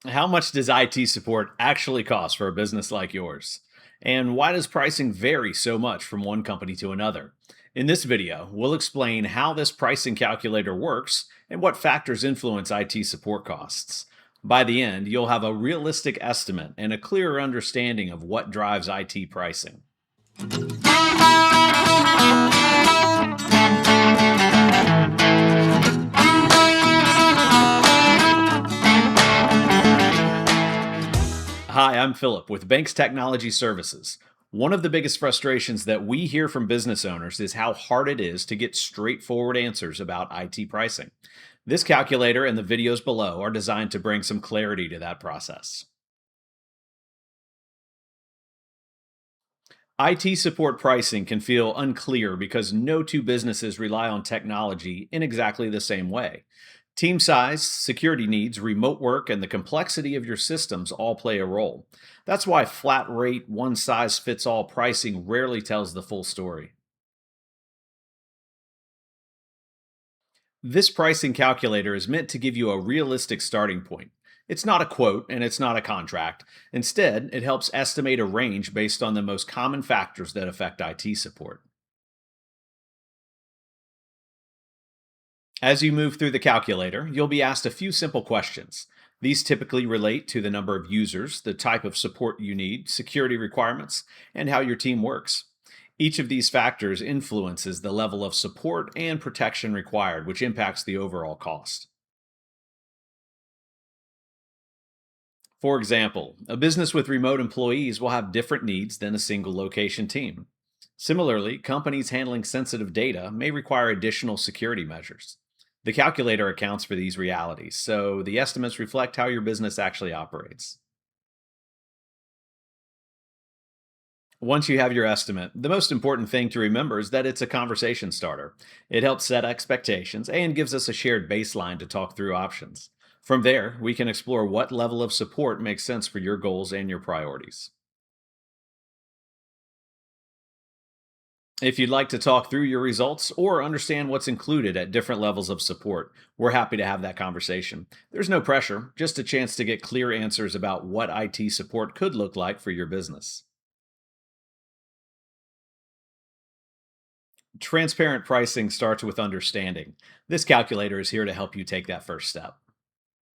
How much does IT support actually cost for a business like yours? And why does pricing vary so much from one company to another? In this video, we'll explain how this pricing calculator works and what factors influence IT support costs. By the end, you'll have a realistic estimate and a clearer understanding of what drives IT pricing. Hi, I'm Philip with Banks Technology Services. One of the biggest frustrations that we hear from business owners is how hard it is to get straightforward answers about IT pricing. This calculator and the videos below are designed to bring some clarity to that process. IT support pricing can feel unclear because no two businesses rely on technology in exactly the same way. Team size, security needs, remote work, and the complexity of your systems all play a role. That's why flat rate, one size fits all pricing rarely tells the full story. This pricing calculator is meant to give you a realistic starting point. It's not a quote and it's not a contract. Instead, it helps estimate a range based on the most common factors that affect IT support. As you move through the calculator, you'll be asked a few simple questions. These typically relate to the number of users, the type of support you need, security requirements, and how your team works. Each of these factors influences the level of support and protection required, which impacts the overall cost. For example, a business with remote employees will have different needs than a single location team. Similarly, companies handling sensitive data may require additional security measures. The calculator accounts for these realities, so the estimates reflect how your business actually operates. Once you have your estimate, the most important thing to remember is that it's a conversation starter. It helps set expectations and gives us a shared baseline to talk through options. From there, we can explore what level of support makes sense for your goals and your priorities. If you'd like to talk through your results or understand what's included at different levels of support, we're happy to have that conversation. There's no pressure, just a chance to get clear answers about what IT support could look like for your business. Transparent pricing starts with understanding. This calculator is here to help you take that first step.